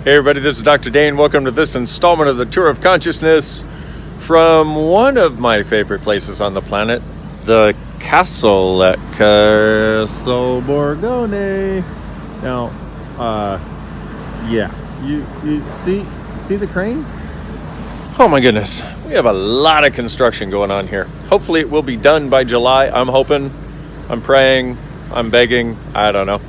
Hey everybody, this is Dr. Dain. Welcome to this installment of the Tour of Consciousness from one of my favorite places on the planet, the castle at Castle Borgone. Now, you see the crane? Oh my goodness, we have a lot of construction going on here. Hopefully it will be done by July. I'm hoping, I'm praying, I'm begging, I don't know.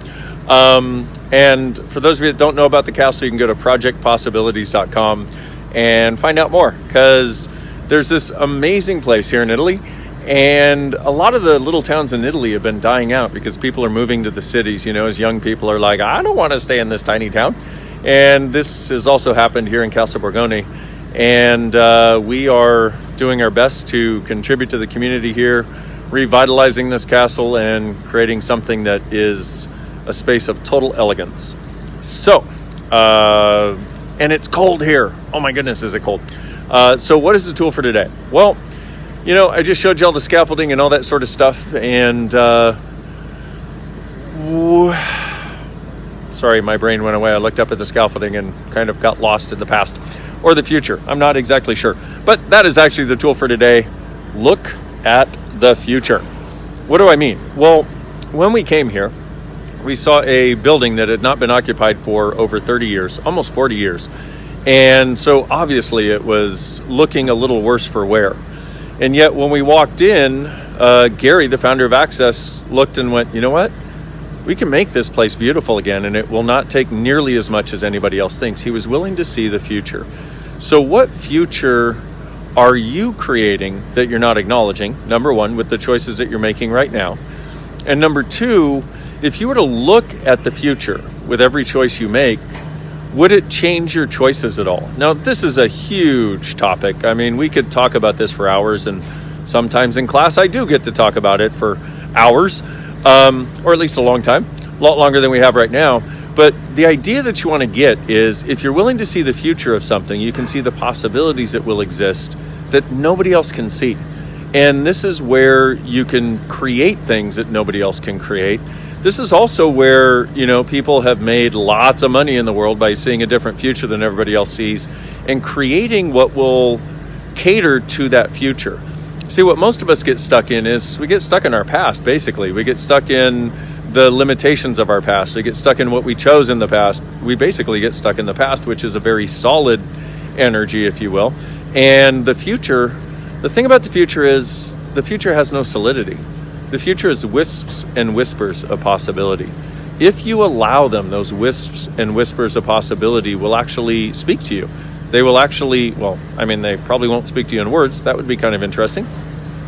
And for those of you that don't know about the castle, you can go to projectpossibilities.com and find out more, because there's this amazing place here in Italy, and a lot of the little towns in Italy have been dying out because people are moving to the cities, as young people are like, I don't want to stay in this tiny town. And this has also happened here in Castle Borgone, and we are doing our best to contribute to the community here, revitalizing this castle and creating something that is a space of total elegance. So, and it's cold here. Oh my goodness, is it cold? So what is the tool for today? Well, I just showed you all the scaffolding and all that sort of stuff, and sorry, my brain went away. I looked up at the scaffolding and kind of got lost in the past or the future. I'm not exactly sure, but that is actually the tool for today. Look at the future. What do I mean? Well, when we came here, we saw a building that had not been occupied for over 30 years, almost 40 years. And so obviously it was looking a little worse for wear. And yet when we walked in, Gary, the founder of Access, looked and went, you know what? We can make this place beautiful again, and it will not take nearly as much as anybody else thinks. He was willing to see the future. So what future are you creating that you're not acknowledging? Number one, with the choices that you're making right now. And number two, if you were to look at the future with every choice you make, would it change your choices at all? Now, this is a huge topic. I mean, we could talk about this for hours, and sometimes in class I do get to talk about it for hours, or at least a long time, a lot longer than we have right now. But the idea that you want to get is, if you're willing to see the future of something, you can see the possibilities that will exist that nobody else can see. And this is where you can create things that nobody else can create. This is also where, people have made lots of money in the world by seeing a different future than everybody else sees and creating what will cater to that future. See, what most of us get stuck in is we get stuck in our past, basically. We get stuck in the limitations of our past. We get stuck in what we chose in the past. We basically get stuck in the past, which is a very solid energy, if you will. And the future, the thing about the future is the future has no solidity. The future is wisps and whispers of possibility. If you allow them, those wisps and whispers of possibility will actually speak to you. They will actually, they probably won't speak to you in words. That would be kind of interesting.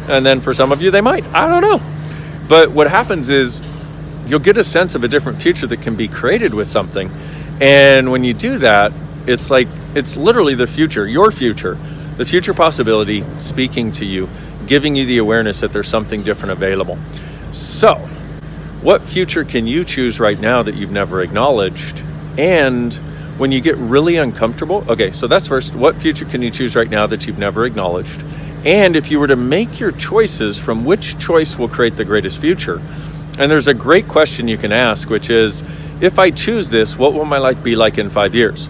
And then for some of you, they might. I don't know. But what happens is you'll get a sense of a different future that can be created with something. And when you do that, it's like, it's literally the future, your future, the future possibility speaking to you, giving you the awareness that there's something different available. So, what future can you choose right now that you've never acknowledged? And when you get really uncomfortable, okay, so that's first, what future can you choose right now that you've never acknowledged? And if you were to make your choices, from which choice will create the greatest future? And there's a great question you can ask, which is, if I choose this, what will my life be like in 5 years?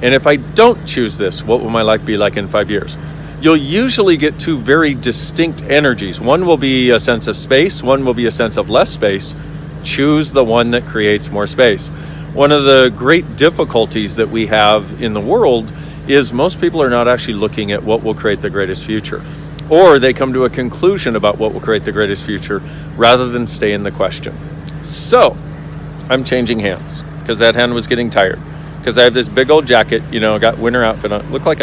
And if I don't choose this, what will my life be like in 5 years? You'll usually get two very distinct energies. One will be a sense of space. One will be a sense of less space. Choose the one that creates more space. One of the great difficulties that we have in the world is most people are not actually looking at what will create the greatest future. Or they come to a conclusion about what will create the greatest future rather than stay in the question. So, I'm changing hands because that hand was getting tired. Because I have this big old jacket, got winter outfit on. Look like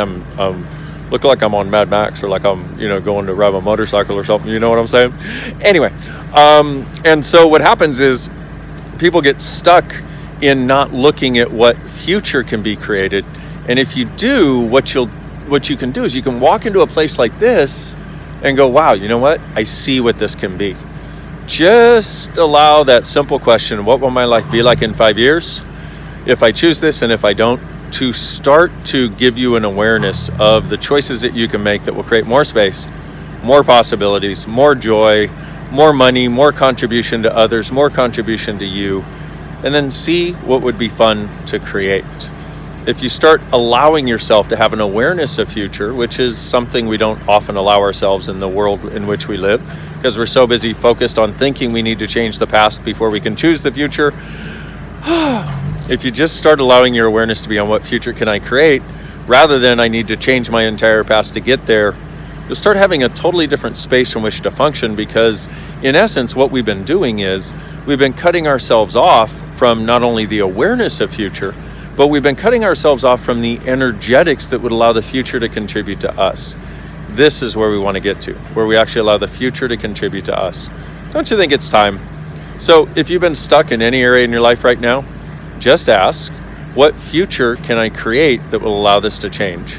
I'm on Mad Max, or like I'm, going to ride a motorcycle or something. You know what I'm saying? Anyway, and so what happens is people get stuck in not looking at what future can be created. And if you do, what you can do is you can walk into a place like this and go, wow, you know what? I see what this can be. Just allow that simple question, what will my life be like in 5 years? If I choose this and if I don't, to start to give you an awareness of the choices that you can make that will create more space, more possibilities, more joy, more money, more contribution to others, more contribution to you, and then see what would be fun to create. if you start allowing yourself to have an awareness of future, which is something we don't often allow ourselves in the world in which we live, because we're so busy focused on thinking we need to change the past before we can choose the future. If you just start allowing your awareness to be on what future can I create, rather than I need to change my entire past to get there, you'll start having a totally different space from which to function, because in essence, what we've been doing is we've been cutting ourselves off from not only the awareness of future, but we've been cutting ourselves off from the energetics that would allow the future to contribute to us. This is where we want to get to, where we actually allow the future to contribute to us. Don't you think it's time? So if you've been stuck in any area in your life right now, just ask, what future can I create that will allow this to change?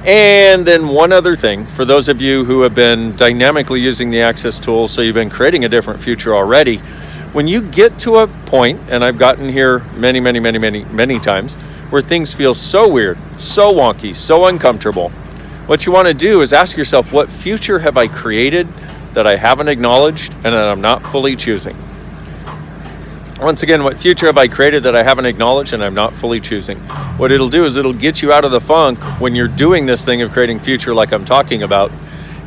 And then one other thing, for those of you who have been dynamically using the Access tool, so you've been creating a different future already, when you get to a point, and I've gotten here many times, where things feel so weird, so wonky, so uncomfortable, what you want to do is ask yourself, what future have I created that I haven't acknowledged and that I'm not fully choosing? Once again, what future have I created that I haven't acknowledged and I'm not fully choosing? What it'll do is it'll get you out of the funk when you're doing this thing of creating future like I'm talking about.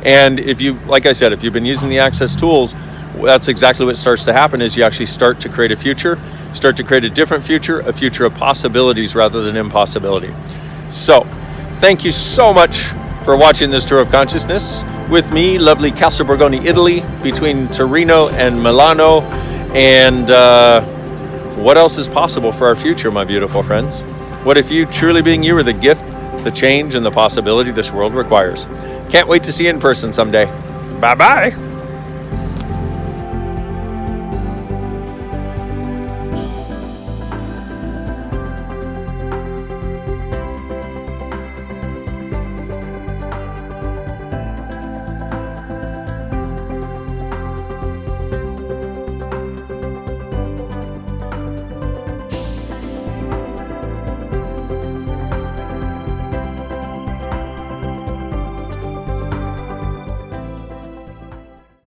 And if you, like I said, if you've been using the Access tools, that's exactly what starts to happen, is you actually start to create a future, start to create a different future, a future of possibilities rather than impossibility. So, thank you so much for watching this tour of consciousness with me, lovely Castel Borgone, Italy, between Torino and Milano. And what else is possible for our future, my beautiful friends? What if you, truly being you, are the gift, the change, and the possibility this world requires? Can't wait to see you in person someday. Bye-bye.